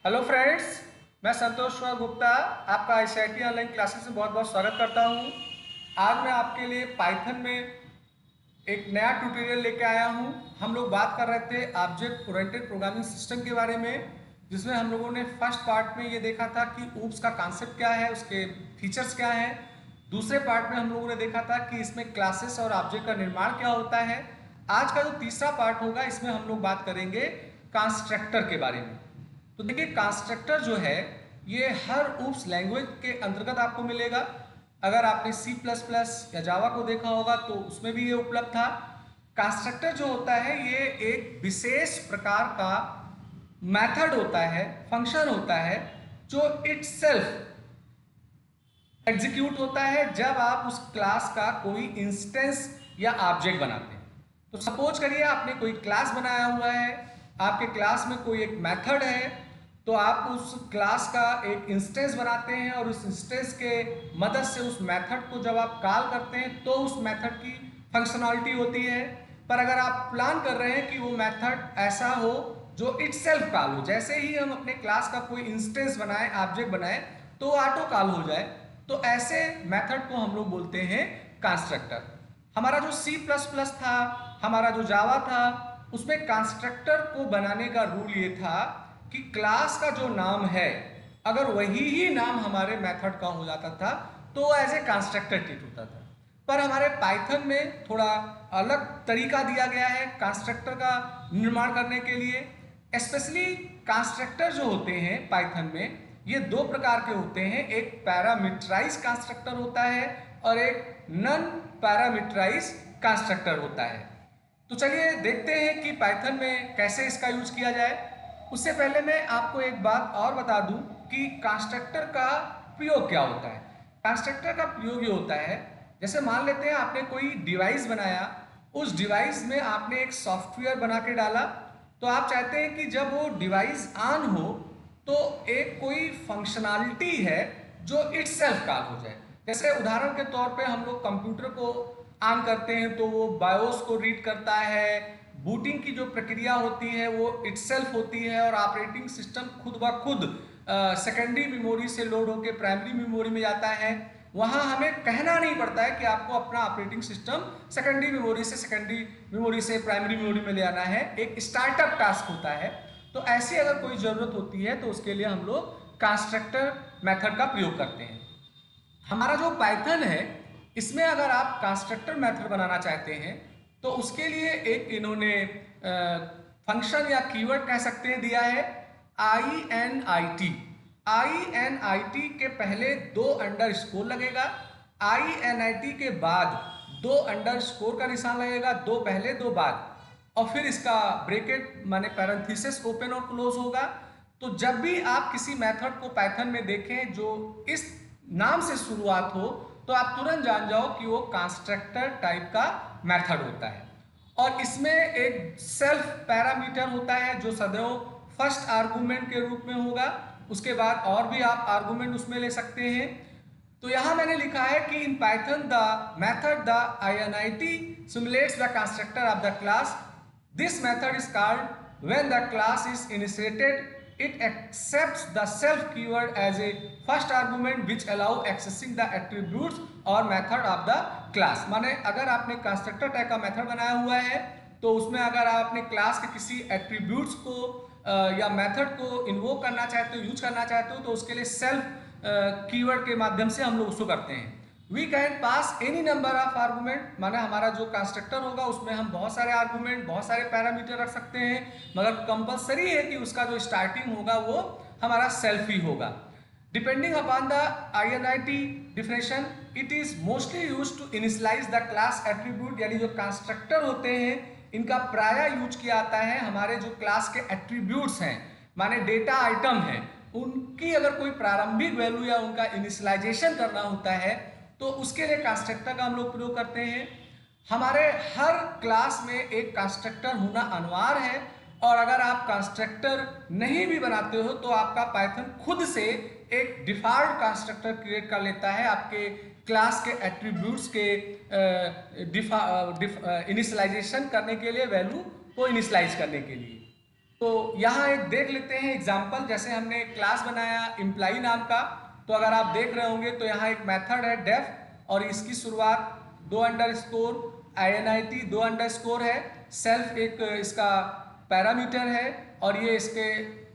Hello friends, मैं संतोष कुमार गुप्ता आपका ICIT online classes में बहुत बहुत स्वागत करता हूं। आज मैं आपके लिए पाइथन में एक नया ट्यूटोरियल लेके आया हूं। हम लोग बात कर रहे थे ऑब्जेक्ट ओरिएंटेड प्रोग्रामिंग सिस्टम के बारे में, जिसमें हम लोगों ने फर्स्ट पार्ट में ये देखा था कि ऊप्स का कॉन्सेप्ट क्या है, उसके फीचर्स क्या हैं। दूसरे पार्ट में हम लोगों ने देखा था कि इसमें क्लासेस और ऑब्जेक्ट का निर्माण क्या होता है। आज का जो तीसरा पार्ट होगा, इसमें हम लोग बात करेंगे कंस्ट्रक्टर के बारे में। तो देखिए, कंस्ट्रक्टर जो है ये हर ऊप्स लैंग्वेज के अंतर्गत आपको मिलेगा। अगर आपने C++ या जावा को देखा होगा तो उसमें भी ये उपलब्ध था। कंस्ट्रक्टर जो होता है ये एक विशेष प्रकार का मेथड होता है, फंक्शन होता है, जो इटसेल्फ एग्जीक्यूट होता है जब आप उस क्लास का कोई इंस्टेंस या ऑब्जेक्ट बनाते हैं। तो सपोज करिए आपने कोई क्लास बनाया हुआ है, आपके क्लास में कोई एक मेथड है, तो आप उस क्लास का एक इंस्टेंस बनाते हैं और उस इंस्टेंस के मदद से उस मेथड को जब आप कॉल करते हैं तो उस मेथड की फंक्शनलिटी होती है। पर अगर आप प्लान कर रहे हैं कि वो मेथड ऐसा हो जो इटसेल्फ कॉल हो, जैसे ही हम अपने क्लास का कोई इंस्टेंस बनाए, ऑब्जेक्ट बनाए, तो ऑटो कॉल हो जाए, तो ऐसे मेथड को हम लोग बोलते हैं कंस्ट्रक्टर। हमारा जो C++ था, हमारा जो जावा था, उसमें कंस्ट्रक्टर को बनाने का रूल ये था कि क्लास का जो नाम है, अगर वही ही नाम हमारे मेथड का हो जाता था तो एज ए कंस्ट्रक्टर ट्रीट होता था। पर हमारे पाइथन में थोड़ा अलग तरीका दिया गया है कंस्ट्रक्टर का निर्माण करने के लिए। स्पेशली कंस्ट्रक्टर जो होते हैं पाइथन में, ये दो प्रकार के होते हैं। एक पैरामीटराइज कंस्ट्रक्टर होता है और एक नॉन पैरामीटराइज कंस्ट्रक्टर होता है। तो चलिए देखते हैं कि पाइथन में कैसे इसका यूज किया जाए। उससे पहले मैं आपको एक बात और बता दूं कि कंस्ट्रक्टर का प्रयोग क्या होता है। कंस्ट्रक्टर का प्रयोग ये होता है, जैसे मान लेते हैं आपने कोई डिवाइस बनाया, उस डिवाइस में आपने एक सॉफ्टवेयर बना के डाला, तो आप चाहते हैं कि जब वो डिवाइस ऑन हो तो एक कोई फंक्शनैलिटी है जो इटसेल्फ कॉल हो जाए। जैसे उदाहरण के तौर पे हम लोग कंप्यूटर को ऑन करते हैं तो वो बायोस को रीड करता है, बूटिंग की जो प्रक्रिया होती है वो इटसेल्फ होती है, और ऑपरेटिंग सिस्टम खुद ब खुद सेकेंडरी मेमोरी से लोड होकर प्राइमरी मेमोरी में जाता है। वहाँ हमें कहना नहीं पड़ता है कि आपको अपना ऑपरेटिंग सिस्टम सेकेंडरी मेमोरी से प्राइमरी मेमोरी में ले आना है, एक स्टार्टअप टास्क होता है। तो ऐसी अगर कोई ज़रूरत होती है तो उसके लिए हम लोग कंस्ट्रक्टर मेथड का प्रयोग करते हैं। हमारा जो पाइथन है, इसमें अगर आप कंस्ट्रक्टर मेथड बनाना चाहते हैं तो उसके लिए एक इन्होंने फंक्शन या कीवर्ड कह सकते हैं दिया है, INIT। INIT के पहले 2 अंडरस्कोर लगेगा, INIT के बाद 2 अंडरस्कोर का निशान लगेगा, 2 पहले 2 बाद, और फिर इसका ब्रैकेट माने पैरेंथेसिस ओपन और क्लोज होगा। तो जब भी आप किसी मेथड को पाइथन में देखें जो इस नाम से शुरुआत हो, तो आप तुरंत जान जाओ कि वो कंस्ट्रक्टर टाइप का मेथड होता है। और इसमें एक सेल्फ पैरामीटर होता है जो सदैव फर्स्ट आर्गुमेंट के रूप में होगा, उसके बाद और भी आप आर्गुमेंट उसमें ले सकते हैं। तो यहां मैंने लिखा है कि in Python the method the INIT simulates the constructor of the class. This method is called when the class is initiated, it accepts the self keyword as a first argument which allow accessing the attributes or method of the class। माने अगर आपने constructor type का method बनाया हुआ है तो उसमें अगर आप अपने क्लास के किसी एट्रीब्यूट्स को या मेथड को इन्वोक करना चाहते हो, यूज करना चाहते हो, तो उसके लिए सेल्फ कीवर्ड के माध्यम से हम लोग उसको करते हैं। We can pass any number of argument, माने हमारा जो कंस्ट्रक्टर होगा उसमें हम बहुत सारे आर्गूमेंट, बहुत सारे पैरामीटर रख सकते हैं, मगर कंपलसरी है कि उसका जो स्टार्टिंग होगा वो हमारा सेल्फ ही होगा। Depending upon the INIT definition, it is mostly use to initialise the class attribute. यानी जो कंस्ट्रक्टर होते हैं इनका प्राय यूज किया जाता है हमारे जो क्लास के एट्रीब्यूट्स हैं, माने डेटा आइटम है, उनकी अगर कोई प्रारंभिक वैल्यू या उनका इनिशियलाइजेशन करना होता है तो उसके लिए कंस्ट्रक्टर का हम लोग प्रयोग करते हैं। हमारे हर क्लास में एक कंस्ट्रक्टर होना अनिवार्य है, और अगर आप कंस्ट्रक्टर नहीं भी बनाते हो तो आपका पाइथन खुद से एक डिफॉल्ट कंस्ट्रक्टर क्रिएट कर लेता है आपके क्लास के एट्रीब्यूट्स के इनिशियलाइजेशन करने के लिए, वैल्यू को इनिशियलाइज करने के लिए। तो यहाँ एक देख लेते हैं एग्जाम्पल। जैसे हमने क्लास बनाया एम्प्लॉई नाम का, तो अगर आप देख रहे होंगे तो यहाँ एक मेथड है डेफ और इसकी शुरुआत 2 अंडरस्कोर INIT 2 अंडरस्कोर है। सेल्फ एक इसका पैरामीटर है और ये इसके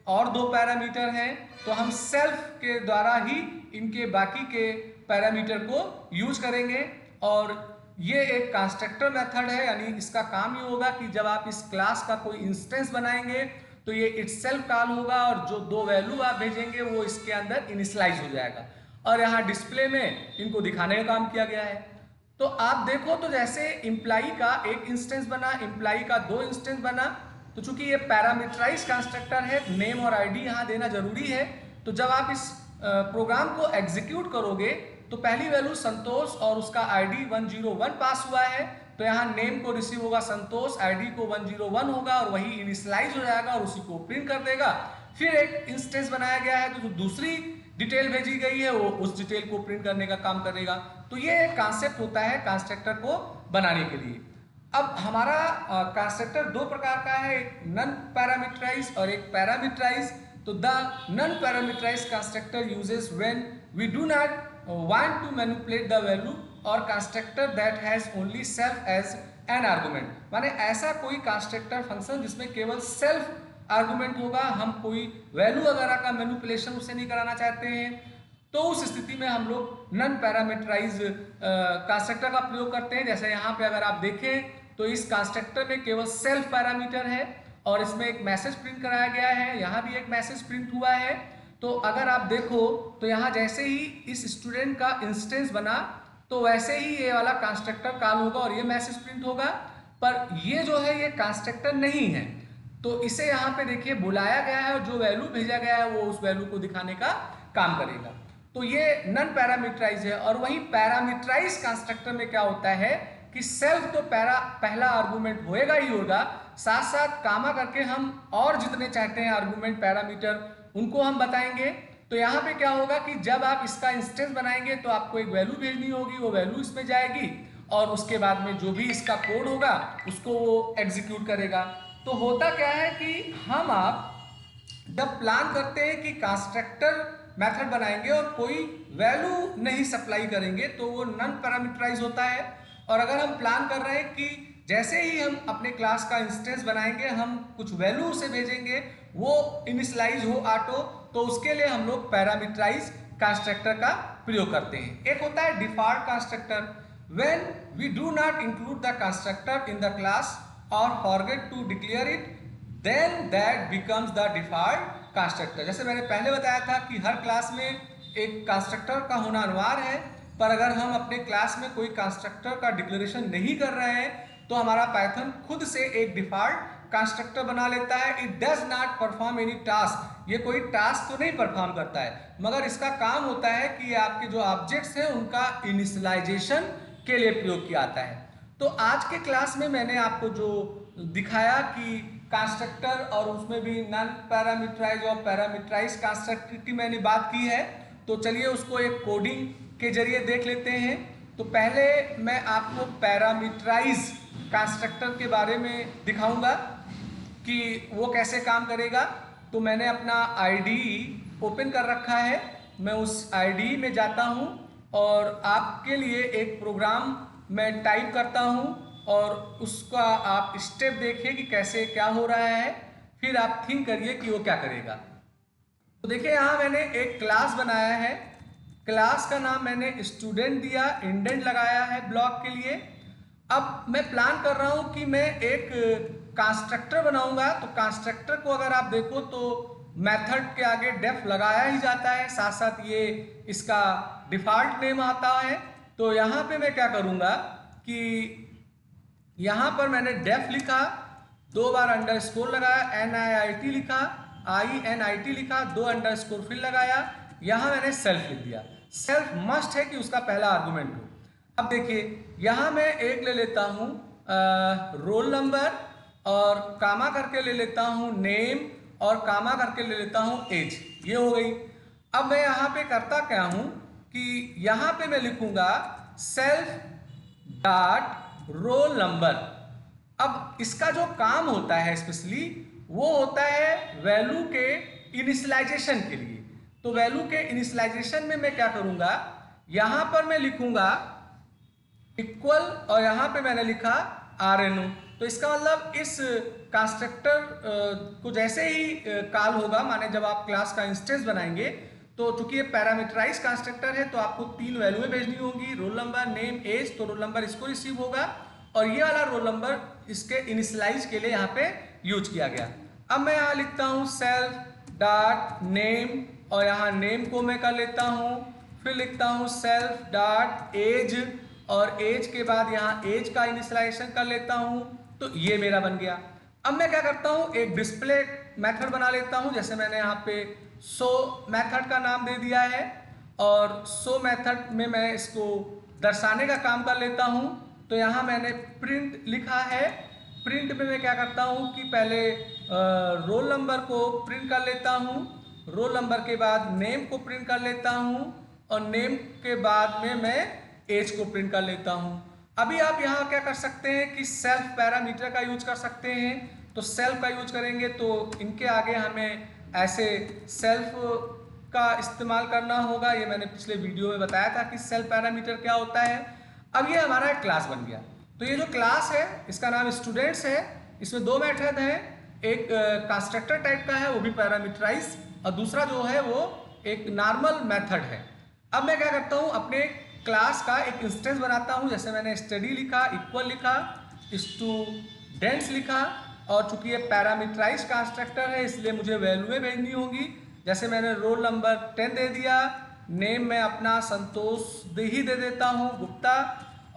और 2 पैरामीटर हैं। तो हम सेल्फ के द्वारा ही इनके बाकी के पैरामीटर को यूज करेंगे। और ये एक कंस्ट्रक्टर मेथड है, यानी इसका काम ये होगा कि जब आप इस क्लास का कोई इंस्टेंस बनाएंगे तो ये इटसेल्फ कॉल होगा और जो 2 वैल्यू आप भेजेंगे वो इसके अंदर इनिशियलाइज हो जाएगा और यहाँ डिस्प्ले में इनको दिखाने का काम किया गया है। तो आप देखो तो जैसे एम्प्लॉई का एक इंस्टेंस बना, एम्प्लॉई का 2 इंस्टेंस बना। तो चूंकि ये पैरामीटराइज कंस्ट्रक्टर है, नेम और आईडी यहाँ देना जरूरी है। तो जब आप इस प्रोग्राम को एग्जीक्यूट करोगे तो पहली वैल्यू संतोष और उसका आईडी 101 पास हुआ है, तो यहाँ नेम को रिसीव होगा संतोष, आईडी को 101 होगा और वही इनिशियलाइज हो जाएगा और उसी को प्रिंट कर देगा। फिर एक इंस्टेंस बनाया गया है तो जो दूसरी डिटेल भेजी गई है वो उस डिटेल को प्रिंट करने का काम करेगा। तो ये एक कॉन्सेप्ट होता है कंस्ट्रक्टर को बनाने के लिए। अब हमारा कंस्ट्रक्टर 2 प्रकार का है, एक नॉन पैरामीटराइज और एक पैरामीटराइज। तो the non parameterise constructor uses when we do not want to manipulate the value or constructor that has only self as an argument। माने ऐसा कोई कंस्ट्रक्टर फंक्शन जिसमें केवल सेल्फ आर्गुमेंट होगा, हम कोई वैल्यू वगैरह का मैनिपुलेशन उससे नहीं कराना चाहते हैं, तो उस स्थिति में हम लोग नॉन पैरामीटराइज कंस्ट्रक्टर का प्रयोग करते हैं। जैसे यहाँ पे अगर आप देखें तो इस कंस्ट्रक्टर में केवल सेल्फ पैरामीटर है और इसमें एक मैसेज प्रिंट कराया गया है, यहाँ भी एक मैसेज प्रिंट हुआ है। तो अगर आप देखो तो यहाँ जैसे ही इस स्टूडेंट का इंस्टेंस बना तो वैसे ही ये वाला कंस्ट्रक्टर कॉल होगा और ये मैसेज प्रिंट होगा, पर ये जो है ये कंस्ट्रक्टर नहीं है। तो इसे यहाँ पे देखिए बुलाया गया है और जो वैल्यू भेजा गया है वो उस वैल्यू को दिखाने का काम करेगा। तो ये नॉन पैरामीटराइज है। और वहीं पैरामीटराइज कंस्ट्रक्टर में क्या होता है कि सेल्फ तो पहला आर्गूमेंट होएगा ही होगा, साथ साथ कामा करके हम और जितने चाहते हैं आर्गूमेंट पैरामीटर उनको हम बताएंगे। तो यहाँ पे क्या होगा कि जब आप इसका इंस्टेंस बनाएंगे तो आपको एक वैल्यू भेजनी होगी, वो वैल्यू इसमें जाएगी और उसके बाद में जो भी इसका कोड होगा उसको वो एग्जीक्यूट करेगा। तो होता क्या है कि हम आप जब प्लान करते हैं कि कंस्ट्रक्टर मेथड बनाएंगे और कोई वैल्यू नहीं सप्लाई करेंगे तो वो नॉन पैरामीटराइज होता है। और अगर हम प्लान कर रहे हैं कि जैसे ही हम अपने क्लास का इंस्टेंस बनाएंगे हम कुछ वैल्यू उसे भेजेंगे, वो इनिशियलाइज हो ऑटो, तो उसके लिए हम लोग पैरामीटराइज कंस्ट्रक्टर का प्रयोग करते हैं। एक होता है default constructor, when we do not include the constructor in the class और forget to declare it, then that becomes the default constructor. जैसे मैंने पहले बताया था कि हर क्लास में एक कंस्ट्रक्टर का होना अनिवार्य है, पर अगर हम अपने क्लास में कोई कंस्ट्रक्टर का डिक्लेरेशन नहीं कर रहे हैं तो हमारा पाइथन खुद से एक डिफॉल्ट कंस्ट्रक्टर बना लेता है। It does not perform any task, ये कोई टास्क तो नहीं परफॉर्म करता है, मगर इसका काम होता है कि आपके जो ऑब्जेक्ट्स हैं उनका इनिशियलाइजेशन के लिए प्रयोग किया जाता है। तो आज के क्लास में मैंने आपको जो दिखाया कि कंस्ट्रक्टर और उसमें भी नॉन पैरामीटराइज और पैरामीटराइज कंस्ट्रक्टर की मैंने बात की है। तो चलिए उसको एक कोडिंग के जरिए देख लेते हैं। तो पहले मैं आपको पैरामीटराइज कंस्ट्रक्टर के बारे में दिखाऊंगा कि वो कैसे काम करेगा। तो मैंने अपना आईडी ओपन कर रखा है, मैं उस आईडी में जाता हूं और आपके लिए एक प्रोग्राम मैं टाइप करता हूं और उसका आप स्टेप देखिए कि कैसे क्या हो रहा है, फिर आप थिंक करिए कि वो क्या करेगा। तो देखिए यहाँ मैंने एक क्लास बनाया है, क्लास का नाम मैंने स्टूडेंट दिया, इंडेंट लगाया है ब्लॉक के लिए। अब मैं प्लान कर रहा हूं कि मैं एक कंस्ट्रक्टर बनाऊंगा। तो कंस्ट्रक्टर को अगर आप देखो तो मेथड के आगे डेफ लगाया ही जाता है, साथ साथ ये इसका डिफॉल्ट नेम आता है। तो यहाँ पे मैं क्या करूँगा कि यहाँ पर मैंने डेफ लिखा, 2 बार अंडरस्कोर लगाया, NIIT लिखा, INIT लिखा, 2 अंडरस्कोर फिर लगाया, यहाँ मैंने सेल्फ लिख दिया। सेल्फ मस्ट है कि उसका पहला आर्गुमेंट हो। अब देखिए यहाँ मैं एक ले लेता हूँ रोल नंबर और कामा करके ले लेता हूँ नेम और कामा करके ले लेता हूँ एज, ये हो गई। अब मैं यहाँ पे करता क्या हूँ कि यहाँ पे मैं लिखूंगा सेल्फ डॉट रोल नंबर। अब इसका जो काम होता है स्पेशली वो होता है वैल्यू के इनिशियलाइजेशन के लिए। तो वैल्यू के इनिशियलाइजेशन में मैं क्या करूंगा, यहां पर मैं लिखूंगा इक्वल और यहां पे मैंने लिखा RNO। तो इसका मतलब इस कंस्ट्रक्टर को जैसे ही कॉल होगा, माने जब आप क्लास का इंस्टेंस बनाएंगे, तो चूंकि ये पैरामीटराइज कंस्ट्रक्टर है तो आपको 3 वैल्यूएं भेजनी होंगी, रोल नंबर, नेम, एज। तो रोल नंबर इसको रिसीव होगा और ये वाला रोल नंबर इसके इनिशियलाइज के लिए यहाँ पे यूज किया गया। अब मैं यहाँ लिखता हूँ सेल्फ डॉट नेम और यहाँ नेम को मैं कर लेता हूँ, फिर लिखता हूँ सेल्फ डॉट एज और एज के बाद यहाँ एज का इनिशियलाइजेशन कर लेता हूँ। तो ये मेरा बन गया। अब मैं क्या करता हूँ, एक डिस्प्ले मेथड बना लेता हूँ। जैसे मैंने यहाँ पे शो मेथड का नाम दे दिया है और शो मेथड में मैं इसको दर्शाने का काम कर लेता हूँ। तो यहाँ मैंने प्रिंट लिखा है। प्रिंट में मैं क्या करता हूँ कि पहले रोल नंबर को प्रिंट कर लेता हूँ, रोल नंबर के बाद नेम को प्रिंट कर लेता हूँ और नेम के बाद में मैं एज को प्रिंट कर लेता हूँ। अभी आप यहाँ क्या कर सकते हैं कि सेल्फ पैरामीटर का यूज कर सकते हैं। तो सेल्फ का यूज करेंगे तो इनके आगे हमें ऐसे सेल्फ का इस्तेमाल करना होगा। ये मैंने पिछले वीडियो में बताया था कि सेल्फ पैरामीटर क्या होता है। अब ये हमारा एक क्लास बन गया। तो ये जो क्लास है इसका नाम स्टूडेंट्स है। इसमें 2 मेथड हैं, एक कंस्ट्रक्टर टाइप का है वो भी पैरामीटराइज, और दूसरा जो है वो एक नॉर्मल मेथड है। अब मैं क्या करता हूँ, अपने क्लास का एक इंस्टेंस बनाता हूँ। जैसे मैंने स्टडी लिखा, इक्वल लिखा, स्टूडेंट्स लिखा और चूंकि ये पैरामीटराइज कंस्ट्रक्टर है इसलिए मुझे वैल्यूएं भेजनी होंगी। जैसे मैंने रोल नंबर 10 दे दिया, नेम में अपना संतोष ही दे देता हूँ गुप्ता,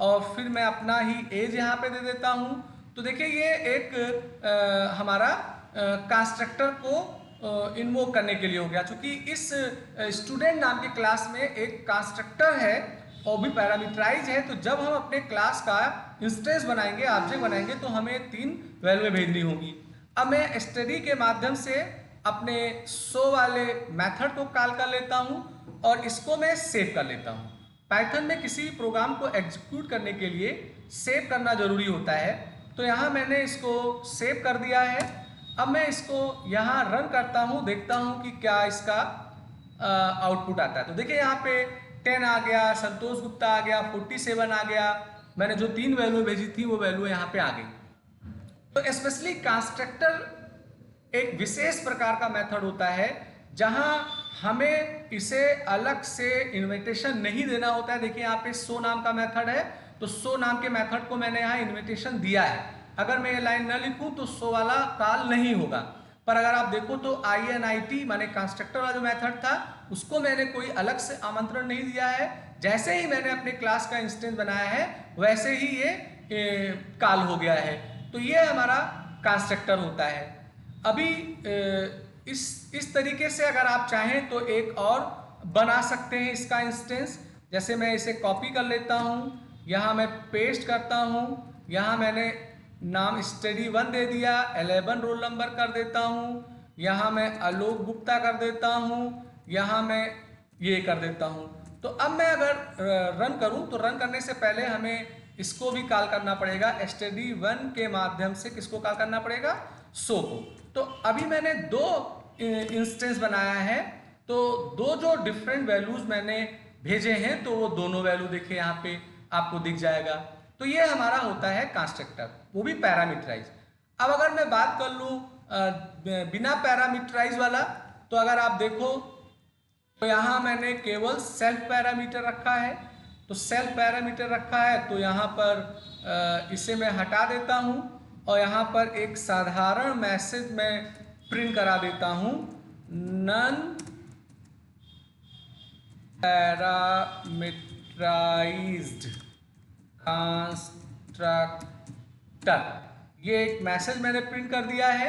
और फिर मैं अपना ही एज यहाँ पे दे देता हूँ। तो देखिए ये एक हमारा कंस्ट्रक्टर को इन्वोक करने के लिए हो गया। चूंकि इस स्टूडेंट नाम के क्लास में एक कंस्ट्रक्टर है और भी पैरामीटराइज है, तो जब हम अपने क्लास का इंस्टेंस बनाएंगे, ऑब्जेक्ट बनाएंगे, तो हमें 3 वैल्यूएं भेजनी होंगी। अब मैं स्टडी के माध्यम से अपने शो वाले मेथड को कॉल कर लेता हूं और इसको मैं सेव कर लेता हूं। पाइथन में किसी भी प्रोग्राम को एग्जीक्यूट करने के लिए सेव करना जरूरी होता है। तो यहाँ मैंने इसको सेव कर दिया है। अब मैं इसको यहाँ रन करता हूँ, देखता हूँ कि क्या इसका आउटपुट आता है। तो देखिए यहाँ पे 10 आ गया, संतोष गुप्ता आ गया, 47 आ गया। मैंने जो 3 वैल्यू भेजी थी वो वैल्यू यहाँ पे आ गई। तो स्पेशली कंस्ट्रक्टर एक विशेष प्रकार का मेथड होता है जहां हमें इसे अलग से इन्विटेशन नहीं देना होता है। देखिए यहाँ पे शो नाम का मेथड है, तो शो नाम के मेथड को मैंने यहाँ इन्विटेशन दिया है। अगर मैं ये लाइन न लिखूं तो शो वाला कॉल नहीं होगा। पर अगर आप देखो तो INIT माने कंस्ट्रक्टर वाला जो मेथड था उसको मैंने कोई अलग से आमंत्रण नहीं दिया है। जैसे ही मैंने अपने क्लास का इंस्टेंस बनाया है वैसे ही ये कॉल हो गया है। तो ये हमारा कंस्ट्रक्टर होता है। अभी इस तरीके से अगर आप चाहें तो एक और बना सकते हैं इसका इंस्टेंस। जैसे मैं इसे कॉपी कर लेता हूँ, यहाँ मैं पेस्ट करता हूँ, यहाँ मैंने नाम स्टडी 1 दे दिया, 11 रोल नंबर कर देता हूँ, यहाँ मैं आलोक गुप्ता कर देता हूँ, यहाँ मैं ये कर देता हूँ। तो अब मैं अगर रन करूँ तो रन करने से पहले हमें इसको भी कॉल करना पड़ेगा। स्टडी 1 के माध्यम से किसको कॉल करना पड़ेगा, शो को। तो अभी मैंने 2 इंस्टेंस बनाया है, तो 2 जो डिफरेंट वैल्यूज मैंने भेजे हैं तो वो दोनों वैल्यू देखिए यहाँ पे आपको दिख जाएगा। तो ये हमारा होता है कंस्ट्रक्टर, वो भी पैरामीटराइज। अब अगर मैं बात कर लूँ बिना पैरामीटराइज वाला, तो अगर आप देखो तो यहाँ मैंने केवल सेल्फ पैरामीटर रखा है। तो सेल्फ पैरामीटर रखा है तो यहाँ पर इसे मैं हटा देता हूँ और यहाँ पर एक साधारण मैसेज मैं प्रिंट करा देता हूँ, नन पैरामीटराइज्ड कंस्ट्रक्टर। ये एक मैसेज मैंने प्रिंट कर दिया है।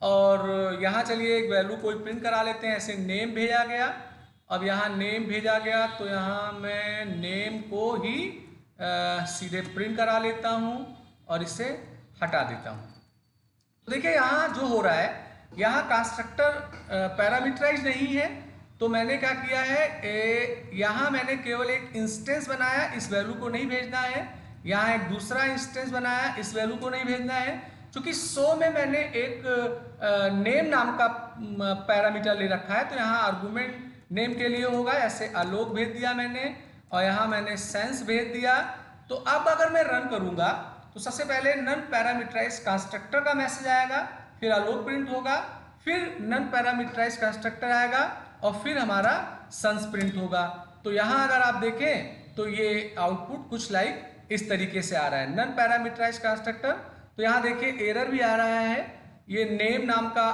और यहाँ चलिए एक वैल्यू कोई प्रिंट करा लेते हैं। ऐसे नेम भेजा गया, अब यहाँ नेम भेजा गया तो यहाँ मैं नेम को ही सीधे प्रिंट करा लेता हूँ और इसे हटा देता हूँ। तो देखिए यहाँ जो हो रहा है, यहाँ कंस्ट्रक्टर पैरामीटराइज नहीं है, तो मैंने क्या किया है, यहाँ मैंने केवल एक इंस्टेंस बनाया, इस वैल्यू को नहीं भेजना है। यहाँ एक दूसरा इंस्टेंस बनाया, इस वैल्यू को नहीं भेजना है। चूंकि शो में मैंने एक नेम नाम का पैरामीटर ले रखा है, तो यहाँ आर्गुमेंट नेम के लिए होगा, ऐसे आलोक भेज दिया मैंने और यहाँ मैंने सेंस भेज दिया। तो अब अगर मैं रन करूंगा तो सबसे पहले नन पैरामीटराइज कंस्ट्रक्टर का मैसेज आएगा, फिर आलोक प्रिंट होगा, फिर नन पैरामीटराइज कंस्ट्रक्टर आएगा और फिर हमारा सेंस प्रिंट होगा। तो यहाँ अगर आप देखें तो ये आउटपुट कुछ लाइक इस तरीके से आ रहा है, नन पैरामीटराइज कंस्ट्रक्टर। तो यहाँ देखिए एरर भी आ रहा है, ये नेम नाम का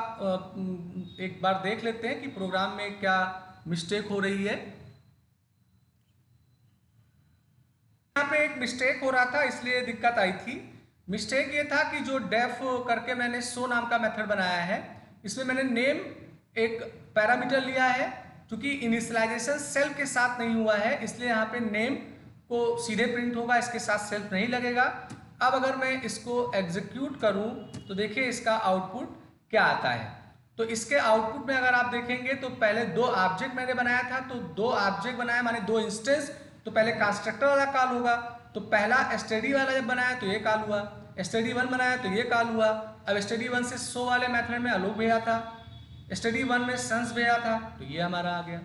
एक बार देख लेते हैं कि प्रोग्राम में क्या मिस्टेक हो रही है। यहाँ पे एक मिस्टेक हो रहा था इसलिए दिक्कत आई थी। मिस्टेक ये था कि जो डेफ करके मैंने शो नाम का मेथड बनाया है, इसमें मैंने नेम एक पैरामीटर लिया है, क्योंकि इनिशियलाइजेशन सेल्फ के साथ नहीं हुआ है इसलिए यहाँ पे नेम को सीधे प्रिंट होगा, इसके साथ सेल्फ नहीं लगेगा। अब अगर मैं इसको एग्जीक्यूट करूं तो देखिए इसका आउटपुट क्या आता है। तो इसके आउटपुट में अगर आप देखेंगे तो पहले दो ऑब्जेक्ट मैंने बनाया था, तो दो ऑब्जेक्ट बनाया माने दो इंस्टेंस, तो पहले कंस्ट्रक्टर वाला कॉल होगा। तो पहला std वाला जब बनाया तो ये कॉल हुआ, std1 बनाया तो ये कॉल हुआ। अब std1 से शो वाले मेथड में आलोक भेजा था, std1 में सेंस भेजा था, तो ये हमारा आ गया।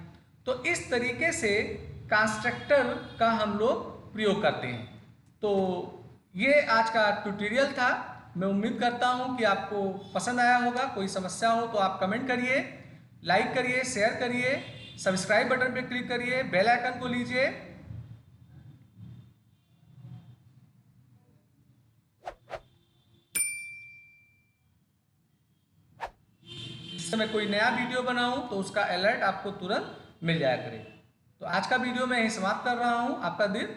तो इस तरीके से कंस्ट्रक्टर का हम लोग प्रयोग करते हैं। तो ये आज का ट्यूटोरियल था। मैं उम्मीद करता हूं कि आपको पसंद आया होगा। कोई समस्या हो तो आप कमेंट करिए, लाइक करिए, शेयर करिए, सब्सक्राइब बटन पे क्लिक करिए, बेल आइकन को लीजिए। इससे मैं कोई नया वीडियो बनाऊं तो उसका अलर्ट आपको तुरंत मिल जाया करे। तो आज का वीडियो मैं यही समाप्त कर रहा हूं। आपका दिन